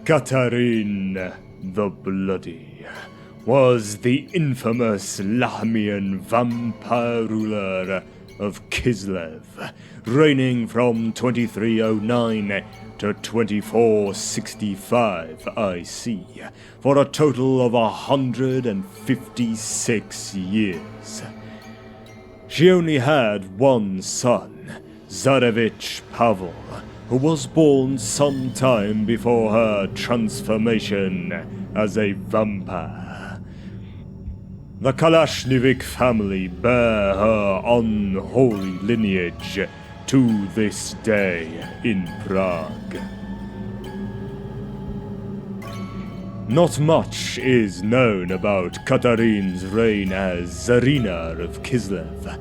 KATTARIN the Bloody was the infamous Lahmian vampire ruler of Kislev, reigning from 2309 to 2465 IC, for a total of 156 years. She only had one son, Tsarevich Pavel, who was born some time before her transformation as a vampire. The Kalashnikov family bear her unholy lineage to this day in Prague. Not much is known about KATTARIN's reign as Tsarina of Kislev,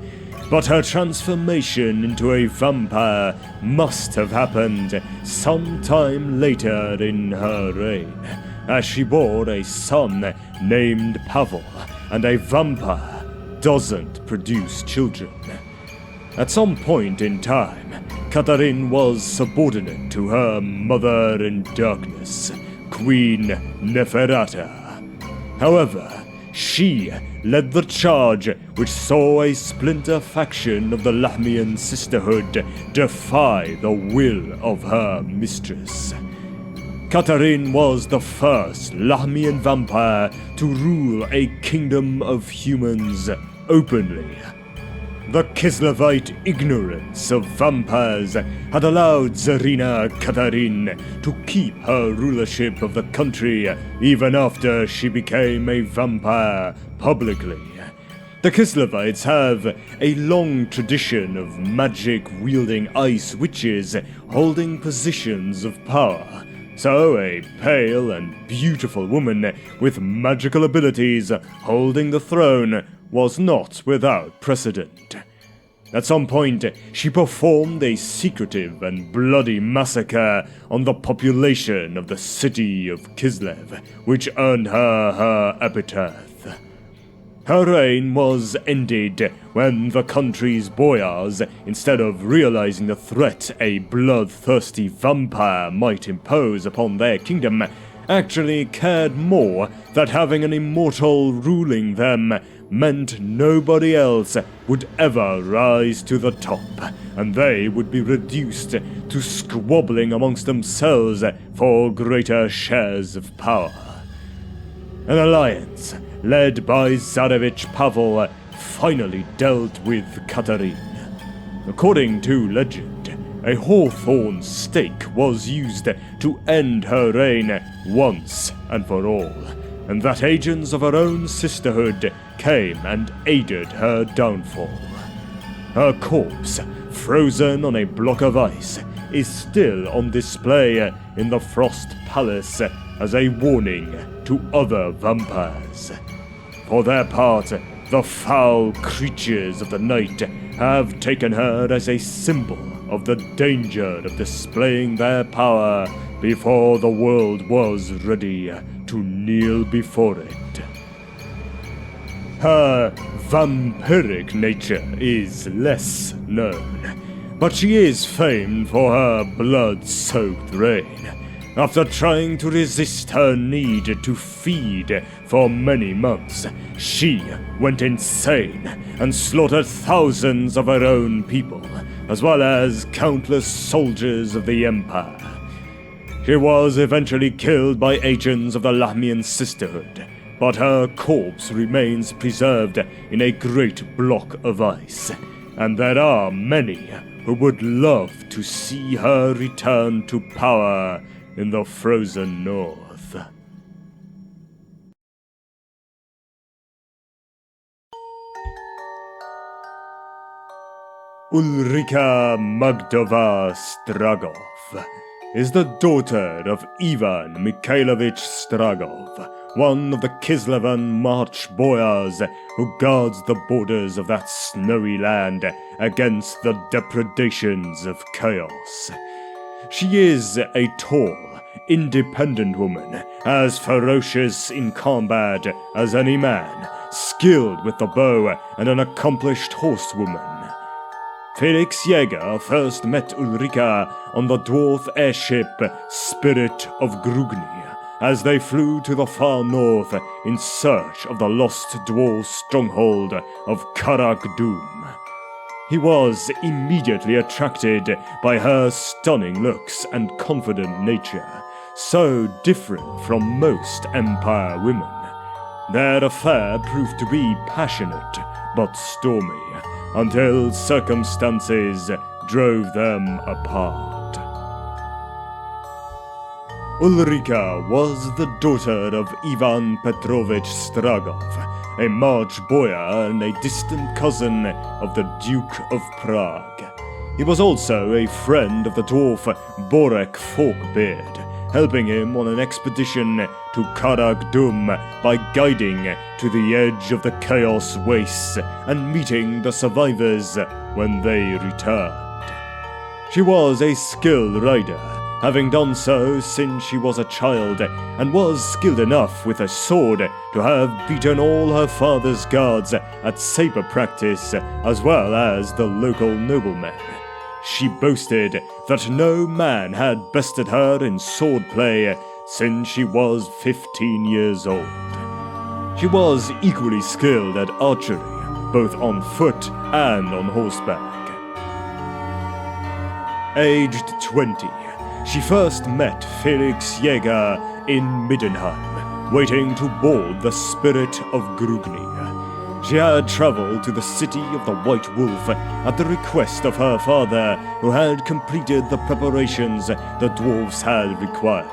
but her transformation into a vampire must have happened sometime later in her reign, as she bore a son named Pavel, and a vampire doesn't produce children. At some point in time, KATTARIN was subordinate to her mother in darkness, Queen Neferata. However, she led the charge which saw a splinter faction of the Lahmian Sisterhood defy the will of her mistress. KATTARIN was the first Lahmian vampire to rule a kingdom of humans openly. The Kislevite ignorance of vampires had allowed Tsarina KATTARIN to keep her rulership of the country even after she became a vampire publicly. The Kislevites have a long tradition of magic-wielding ice witches holding positions of power, so a pale and beautiful woman with magical abilities holding the throne was not without precedent. At some point, she performed a secretive and bloody massacre on the population of the city of Kislev, which earned her her epitaph. Her reign was ended when the country's boyars, instead of realizing the threat a bloodthirsty vampire might impose upon their kingdom, actually cared more that having an immortal ruling them meant nobody else would ever rise to the top, and they would be reduced to squabbling amongst themselves for greater shares of power. An alliance led by Tsarevich Pavel finally dealt with KATTARIN. According to legend, a hawthorn stake was used to end her reign once and for all, and that agents of her own sisterhood came and aided her downfall. Her corpse, frozen on a block of ice, is still on display in the Frost Palace as a warning to other vampires. For their part, the foul creatures of the night have taken her as a symbol of the danger of displaying their power before the world was ready to kneel before it. Her vampiric nature is less known, but she is famed for her blood-soaked reign. After trying to resist her need to feed for many months, she went insane and slaughtered thousands of her own people, as well as countless soldiers of the Empire. She was eventually killed by agents of the Lahmian Sisterhood, but her corpse remains preserved in a great block of ice, and there are many who would love to see her return to power in the frozen north. Ulrika MAGDOVA Stragov is the daughter of Ivan Mikhailovich Stragov, one of the Kislevan March boyars who guards the borders of that snowy land against the depredations of chaos. She is a tall, independent woman, as ferocious in combat as any man, skilled with the bow, and an accomplished horsewoman. Felix Jäger first met Ulrika on the dwarf airship Spirit of Grugni as they flew to the far north in search of the lost dwarf stronghold of Karak-Dum. He was immediately attracted by her stunning looks and confident nature, so different from most Empire women. Their affair proved to be passionate but stormy, until circumstances drove them apart. Ulrika was the daughter of Ivan Petrovich Stragov, a March boyar and a distant cousin of the Duke of Prague. He was also a friend of the dwarf Borek Forkbeard, helping him on an expedition to Karak-Dum by guiding to the edge of the Chaos Wastes and meeting the survivors when they returned. She was a skilled rider, having done so since she was a child, and was skilled enough with a sword to have beaten all her father's guards at saber practice as well as the local noblemen. She boasted that no man had bested her in swordplay since she was 15 years old. She was equally skilled at archery, both on foot and on horseback. Aged 20, she first met Felix Jäger in Middenheim, waiting to board the Spirit of Grugni. She had traveled to the city of the White Wolf at the request of her father, who had completed the preparations the dwarves had required,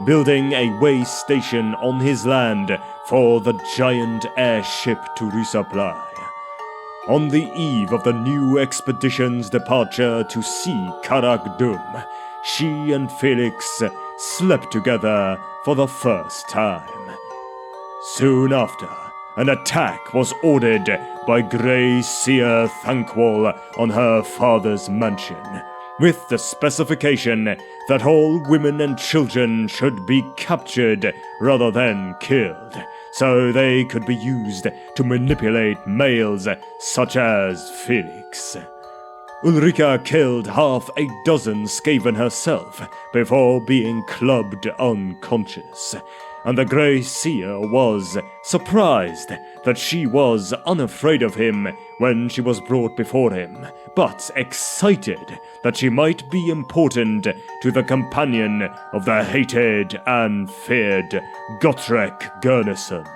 building a way station on his land for the giant airship to resupply. On the eve of the new expedition's departure to see Karak-Dum, she and Felix slept together for the first time. Soon after, an attack was ordered by Grey Seer Thankwall on her father's mansion, with the specification that all women and children should be captured rather than killed, so they could be used to manipulate males such as Felix. Ulrika killed half a dozen Skaven herself before being clubbed unconscious, and the Grey Seer was surprised that she was unafraid of him when she was brought before him, but excited that she might be important to the companion of the hated and feared GOTREK Gurneson.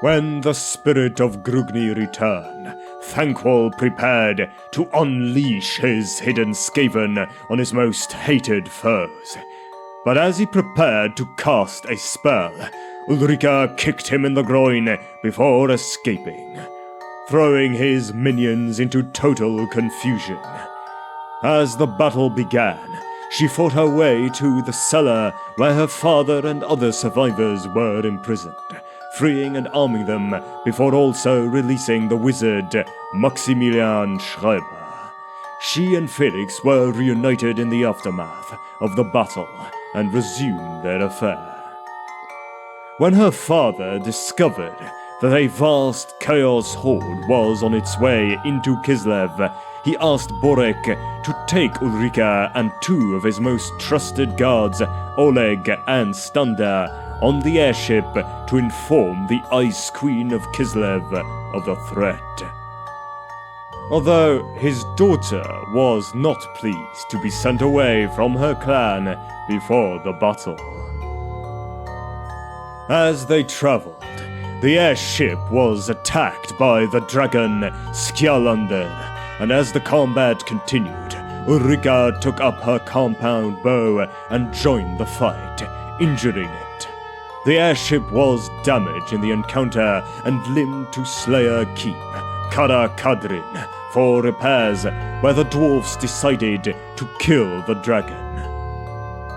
When the Spirit of Grugni returned, Thankwall prepared to unleash his hidden Skaven on his most hated foes. But as he prepared to cast a spell, Ulrika kicked him in the groin before escaping, throwing his minions into total confusion. As the battle began, she fought her way to the cellar where her father and other survivors were imprisoned, freeing and arming them before also releasing the wizard Maximilian Schreiber. She and Felix were reunited in the aftermath of the battle and resumed their affair. When her father discovered that a vast chaos horde was on its way into Kislev, he asked Borek to take Ulrika and two of his most trusted guards, Oleg and Standa, on the airship to inform the Ice Queen of Kislev of the threat. Although his daughter was not pleased to be sent away from her clan before the battle. As they traveled, the airship was attacked by the dragon Skjalander, and as the combat continued, Ulrika took up her compound bow and joined the fight, injuring it. The airship was damaged in the encounter and limbed to Slayer Keep, KATTARIN, for repairs, where the dwarves decided to kill the dragon.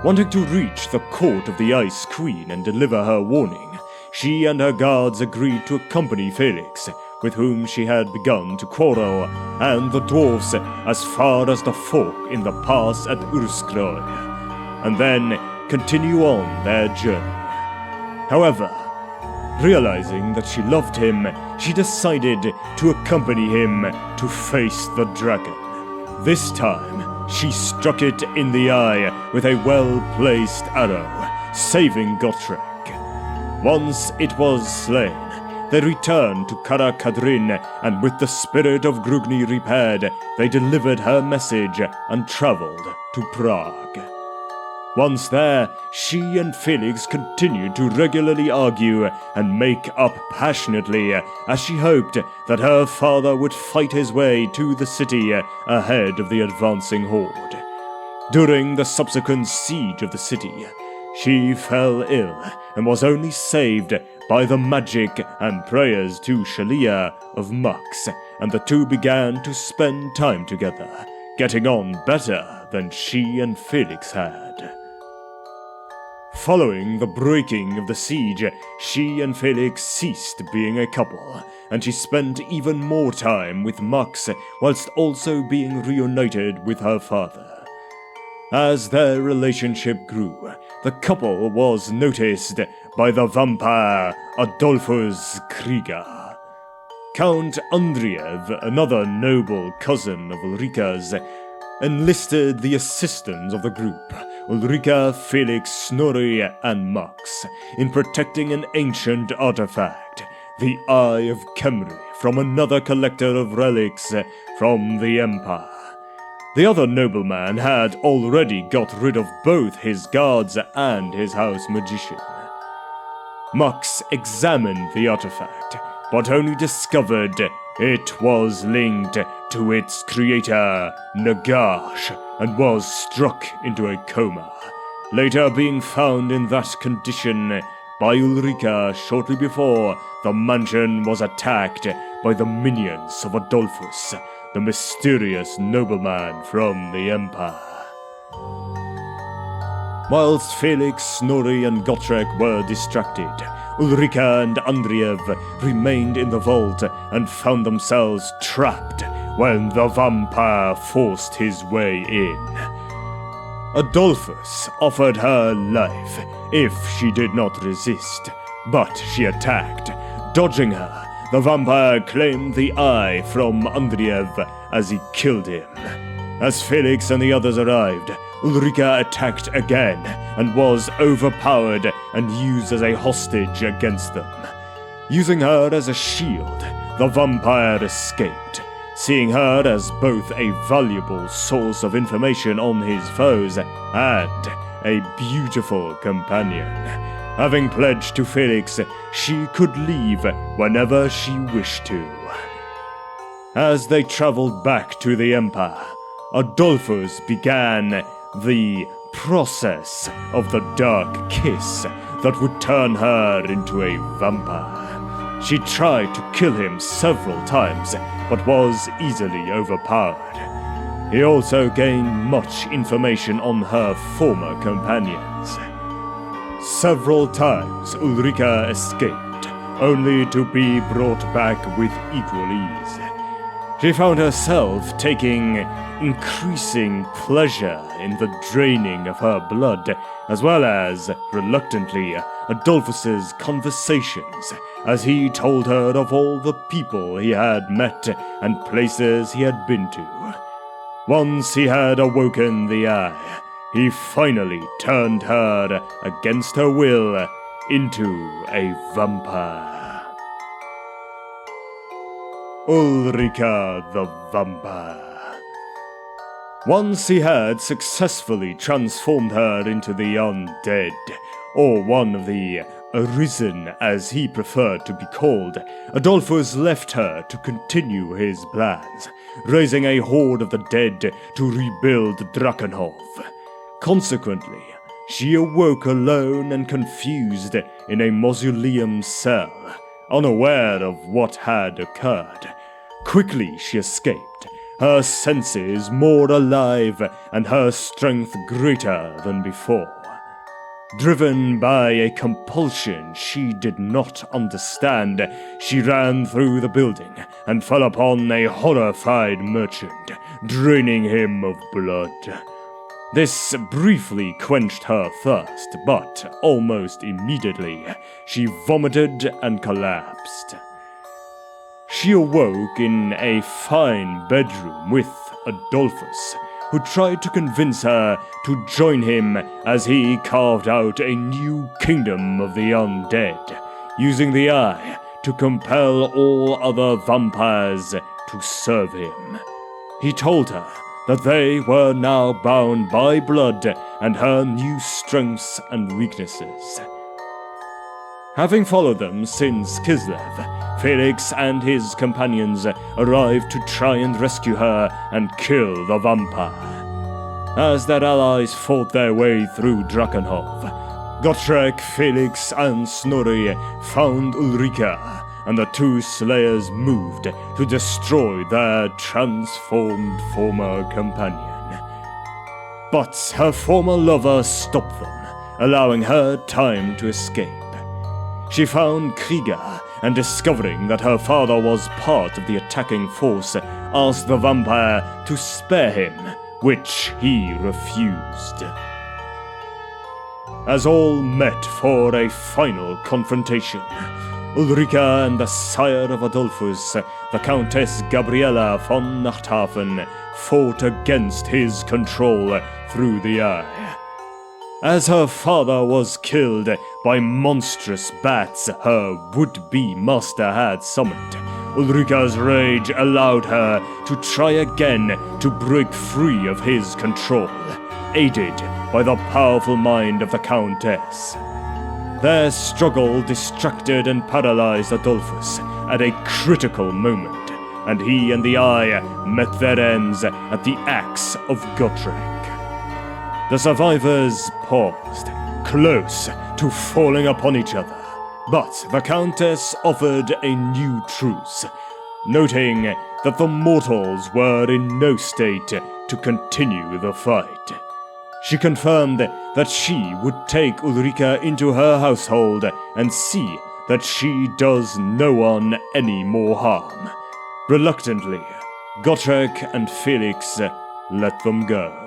Wanting to reach the court of the Ice Queen and deliver her warning, she and her guards agreed to accompany Felix, with whom she had begun to quarrel, and the dwarves as far as the fork in the pass at Urskroy, and then continue on their journey. However, Realizing that she loved him, she decided to accompany him to face the dragon. This time, she struck it in the eye with a well-placed arrow, saving GOTREK. Once it was slain, they returned to KATTARIN, and with the spirit of Grugni repaired, they delivered her message and traveled to Prague. Once there, she and FELIX continued to regularly argue and make up passionately, as she hoped that her father would fight his way to the city ahead of the advancing horde. During the subsequent siege of the city, she fell ill and was only saved by the magic and prayers to Shalia of Mux, and the two began to spend time together, getting on better than she and FELIX had. Following the breaking of the siege, she and FELIX ceased being a couple, and she spent even more time with Mux whilst also being reunited with her father. As their relationship grew, the couple was noticed by the vampire Adolphus Krieger. Count Andriev, another noble cousin of Ulrika's, enlisted the assistance of the group, Ulrika, FELIX, Snorri, and Mux, in protecting an ancient artifact, the Eye of Khemri, from another collector of relics from the Empire. The other nobleman had already got rid of both his guards and his house magician. Mux examined the artifact, but only discovered it was linked to its creator, Nagash, and was struck into a coma, later being found in that condition by Ulrika shortly before the mansion was attacked by the minions of Adolphus, the mysterious nobleman from the Empire. Whilst FELIX, Snorri, and GOTREK were distracted, Ulrika and Andriev remained in the vault and found themselves trapped when the vampire forced his way in. Adolphus offered her life if she did not resist, but she attacked. Dodging her, the vampire claimed the eye from Andriev as he killed him. As FELIX and the others arrived, Ulrika attacked again and was overpowered and used as a hostage against them. Using her as a shield, the vampire escaped, seeing her as both a valuable source of information on his foes and a beautiful companion. Having pledged to FELIX, she could leave whenever she wished to. As they traveled back to the Empire, Adolphus began the process of the dark kiss that would turn her into a vampire. She tried to kill him several times, but was easily overpowered. He also gained much information on her former companions. Several times Ulrika escaped, only to be brought back with equal ease. She found herself taking increasing pleasure in the draining of her blood, as well as, reluctantly, Adolphus's conversations, as he told her of all the people he had met and places he had been to. Once he had awoken the eye, he finally turned her, against her will, into a vampire. Ulrika the Vampire. Once he had successfully transformed her into the undead, or one of the arisen as he preferred to be called, Adolphus left her to continue his plans, raising a horde of the dead to rebuild Drakenhof. Consequently, she awoke alone and confused in a mausoleum cell, unaware of what had occurred. Quickly she escaped, her senses more alive and her strength greater than before. Driven by a compulsion she did not understand, she ran through the building and fell upon a horrified merchant, draining him of blood. This briefly quenched her thirst, but almost immediately she vomited and collapsed. She awoke in a fine bedroom with Adolphus, who tried to convince her to join him as he carved out a new kingdom of the undead, using the eye to compel all other vampires to serve him. He told her that they were now bound by blood and her new strengths and weaknesses. Having followed them since Kislev, Felix and his companions arrived to try and rescue her and kill the vampire. As their allies fought their way through Drakenhov, Gotrek, Felix, and Snorri found Ulrika, and the two slayers moved to destroy their transformed former companion. But her former lover stopped them, allowing her time to escape. She found Krieger, and discovering that her father was part of the attacking force, asked the vampire to spare him, which he refused. As all met for a final confrontation, Ulrika and the sire of Adolphus, the Countess Gabriella von Nachthafen, fought against his control through the eye. As her father was killed by monstrous bats her would-be master had summoned, Ulrika's rage allowed her to try again to break free of his control, aided by the powerful mind of the Countess. Their struggle distracted and paralyzed Adolphus at a critical moment, and he and the Eye met their ends at the axe of Gotrek. The survivors paused, close to falling upon each other, but the Countess offered a new truce, noting that the mortals were in no state to continue the fight. She confirmed that she would take Ulrika into her household and see that she does no one any more harm. Reluctantly, Gotrek and Felix let them go.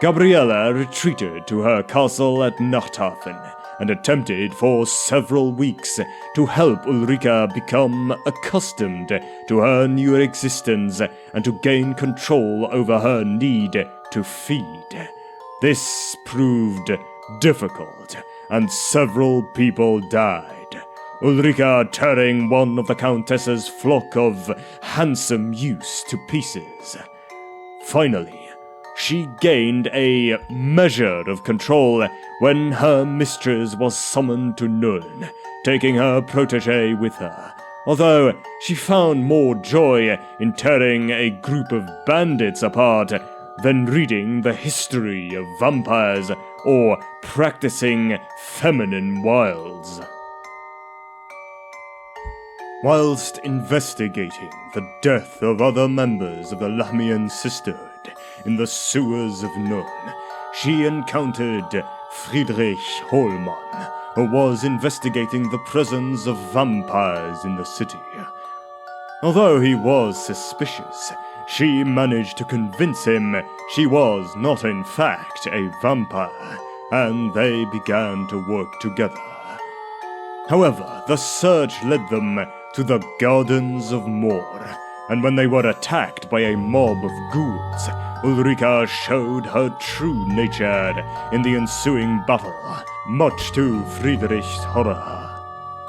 Gabriella retreated to her castle at Nachthafen and attempted for several weeks to help Ulrika become accustomed to her new existence and to gain control over her need to feed. This proved difficult, and several people died, Ulrika tearing one of the Countess's flock of handsome youths to pieces. Finally, she gained a measure of control when her mistress was summoned to Nuln, taking her protégé with her, although she found more joy in tearing a group of bandits apart than reading the history of vampires or practicing feminine wiles. Whilst investigating the death of other members of the Lahmian Sisterhood in the sewers of Nuln, she encountered Friedrich Hohlmann, who was investigating the presence of vampires in the city. Although he was suspicious, she managed to convince him she was not in fact a vampire, and they began to work together. However, the search led them to the Gardens of Mor, and when they were attacked by a mob of ghouls, Ulrika showed her true nature in the ensuing battle, much to Friedrich's horror.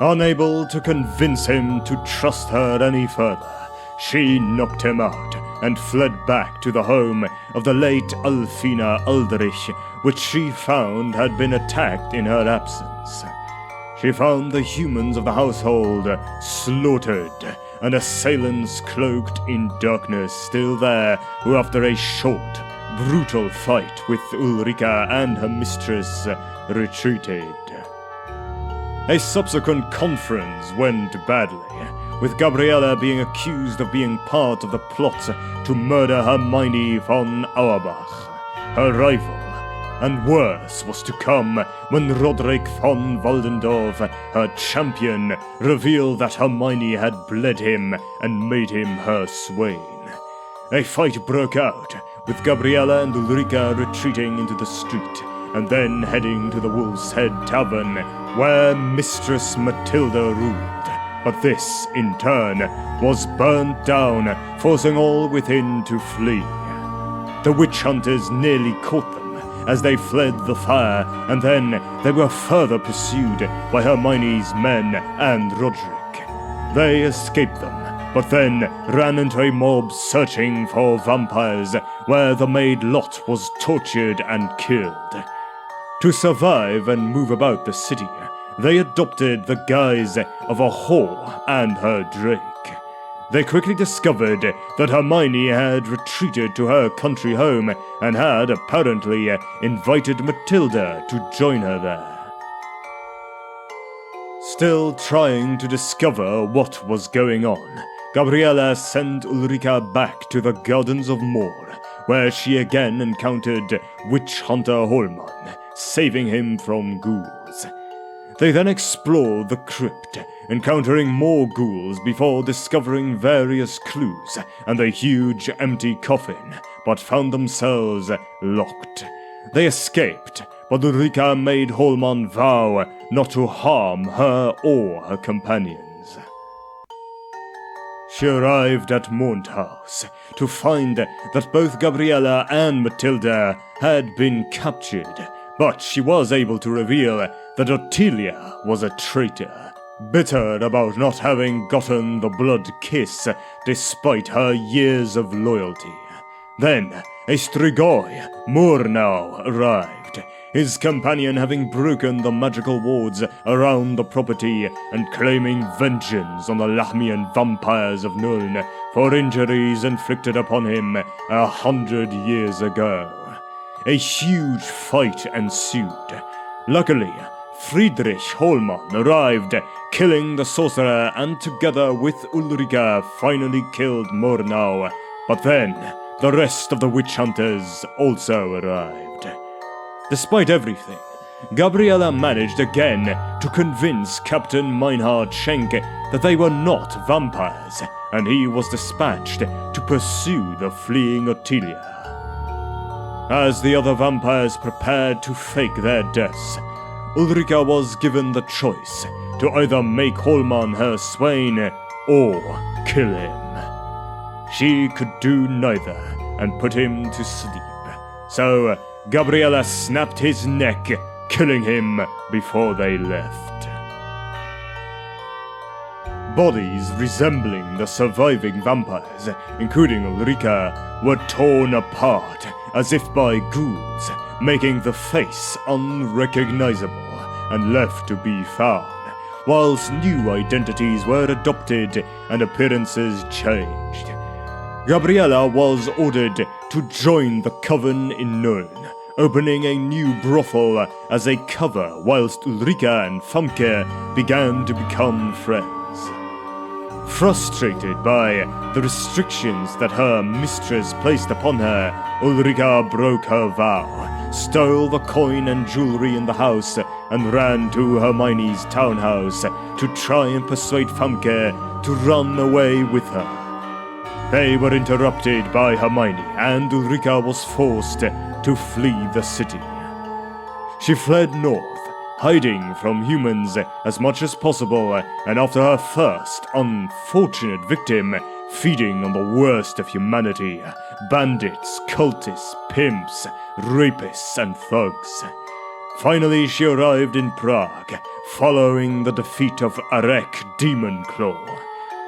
Unable to convince him to trust her any further, she knocked him out and fled back to the home of the late Alfina Aldrich, which she found had been attacked in her absence. She found the humans of the household slaughtered, and assailants cloaked in darkness still there, who after a short, brutal fight with Ulrika and her mistress retreated. A subsequent conference went badly, with Gabriella being accused of being part of the plot to murder Hermione von Auerbach, her rival. And worse was to come when Roderick von Waldendorf, her champion, revealed that Hermione had bled him and made him her swain. A fight broke out with Gabriella and Ulrika retreating into the street, and then heading to the Wolf's Head Tavern, where Mistress Matilda ruled. But this, in turn, was burnt down, forcing all within to flee. The witch hunters nearly caught them as they fled the fire, and then they were further pursued by Hermione's men and Roderick. They escaped them, but then ran into a mob searching for vampires, where the maid Lot was tortured and killed. To survive and move about the city, they adopted the guise of a whore and her drake. They quickly discovered that Hermione had retreated to her country home and had apparently invited Matilda to join her there. Still trying to discover what was going on, Gabriella sent Ulrika back to the Gardens of Moor, where she again encountered Witch Hunter Holman, saving him from ghouls. They then explored the crypt, encountering more ghouls before discovering various clues and a huge empty coffin, but found themselves locked. They escaped, but Ulrika made Holman vow not to harm her or her companions. She arrived at Mount House to find that both Gabriella and Matilda had been captured, but she was able to reveal that Ottilia was a traitor, bitter about not having gotten the blood kiss despite her years of loyalty. Then, a Strigoi, Murnau, arrived, his companion having broken the magical wards around the property and claiming vengeance on the Lahmian vampires of Nuln for injuries inflicted upon him 100 years ago. A huge fight ensued. Luckily, Friedrich Holman arrived, killing the sorcerer, and together with Ulrika finally killed Murnau. But then, the rest of the witch hunters also arrived. Despite everything, Gabriella managed again to convince Captain Meinhard Schenk that they were not vampires, and he was dispatched to pursue the fleeing Ottilia. As the other vampires prepared to fake their deaths, Ulrika was given the choice to either make Holman her swain or kill him. She could do neither and put him to sleep, so Gabriella snapped his neck, killing him before they left. Bodies resembling the surviving vampires, including Ulrika, were torn apart as if by ghouls, making the face unrecognizable and left to be found, whilst new identities were adopted and appearances changed. Gabriella was ordered to join the coven in Nuln, opening a new brothel as a cover, whilst Ulrika and Famke began to become friends. Frustrated by the restrictions that her mistress placed upon her, Ulrika broke her vow, stole the coin and jewelry in the house, and ran to Hermione's townhouse to try and persuade Famke to run away with her. They were interrupted by Hermione, and Ulrika was forced to flee the city. She fled north, hiding from humans as much as possible, and after her first unfortunate victim, feeding on the worst of humanity, bandits, cultists, pimps, rapists, and thugs. Finally, she arrived in Prague, following the defeat of Arek Demonclaw,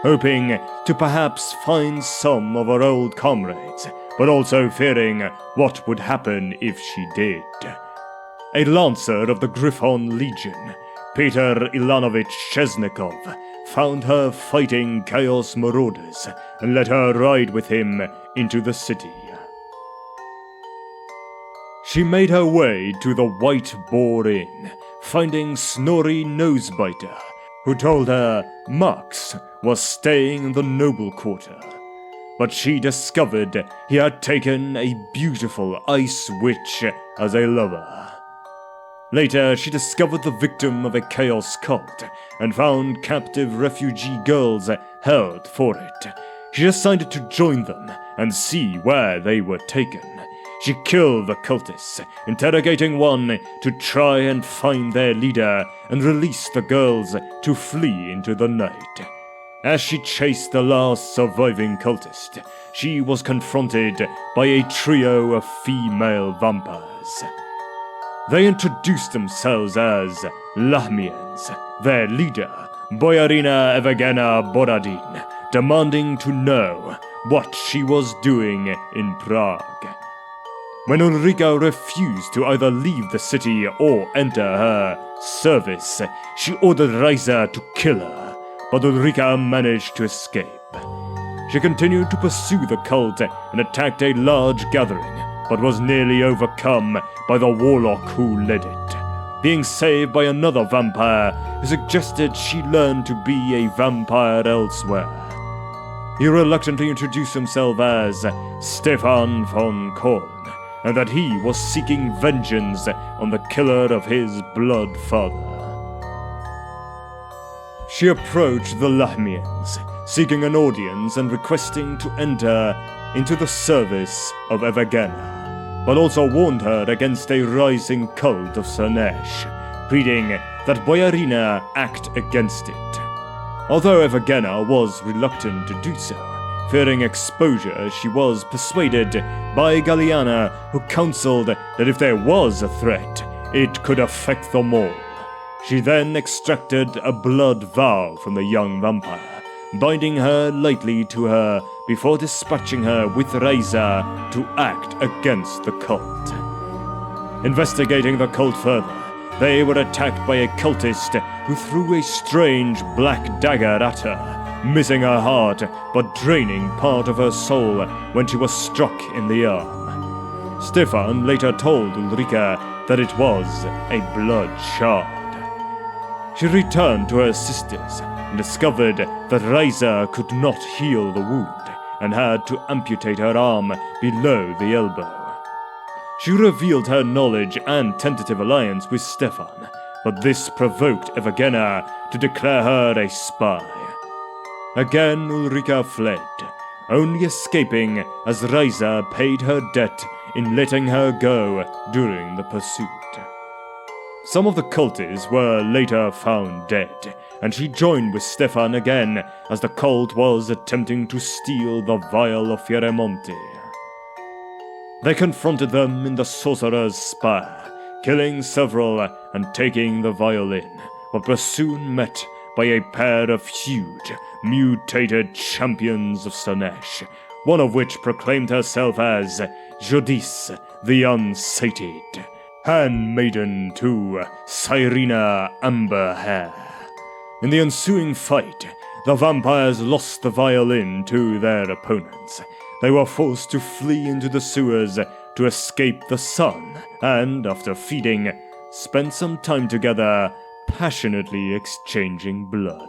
hoping to perhaps find some of her old comrades, but also fearing what would happen if she did. A lancer of the Griffon Legion, Peter Ilanovich Chesnikov, found her fighting Chaos Marauders and let her ride with him into the city. She made her way to the White Boar Inn, finding Snorri Nosebiter, who told her Max was staying in the noble quarter. But she discovered he had taken a beautiful ice witch as a lover. Later, she discovered the victim of a chaos cult and found captive refugee girls held for it. She decided to join them and see where they were taken. She killed the cultists, interrogating one to try and find their leader and release the girls to flee into the night. As she chased the last surviving cultist, she was confronted by a trio of female vampires. They introduced themselves as Lahmians, their leader, Boyarina Evgena Borodin, demanding to know what she was doing in Prague. When Ulrika refused to either leave the city or enter her service, she ordered Reisa to kill her, but Ulrika managed to escape. She continued to pursue the cult and attacked a large gathering, but was nearly overcome by the warlock who led it. Being saved by another vampire who suggested she learn to be a vampire elsewhere. He reluctantly introduced himself as Stefan von Korn, and that he was seeking vengeance on the killer of his blood father. She approached the Lahmians, seeking an audience and requesting to enter into the service of Evgena, but also warned her against a rising cult of Slanesh, pleading that Boyarina act against it. Although Evgena was reluctant to do so, fearing exposure, she was persuaded by Galliana, who counseled that if there was a threat, it could affect them all. She then extracted a blood vial from the young vampire, binding her lightly to her before dispatching her with Reisa to act against the cult. Investigating the cult further, they were attacked by a cultist who threw a strange black dagger at her, missing her heart but draining part of her soul when she was struck in the arm. Stefan later told Ulrika that it was a blood shard. She returned to her sisters and discovered that Reisa could not heal the wound and had to amputate her arm below the elbow. She revealed her knowledge and tentative alliance with Stefan, but this provoked Evgena to declare her a spy. Again Ulrika fled, only escaping as Reisa paid her debt in letting her go during the pursuit. Some of the cultists were later found dead, and she joined with Stefan again as the cult was attempting to steal the vial of Fieremonte. They confronted them in the sorcerer's spire, killing several and taking the violin, but were soon met by a pair of huge, mutated champions of Slanesh, one of which proclaimed herself as Judis the Unsated, handmaiden to TZARINA Amberhair. In the ensuing fight, the vampires lost the violin to their opponents. They were forced to flee into the sewers to escape the sun, and after feeding, spent some time together passionately exchanging blood.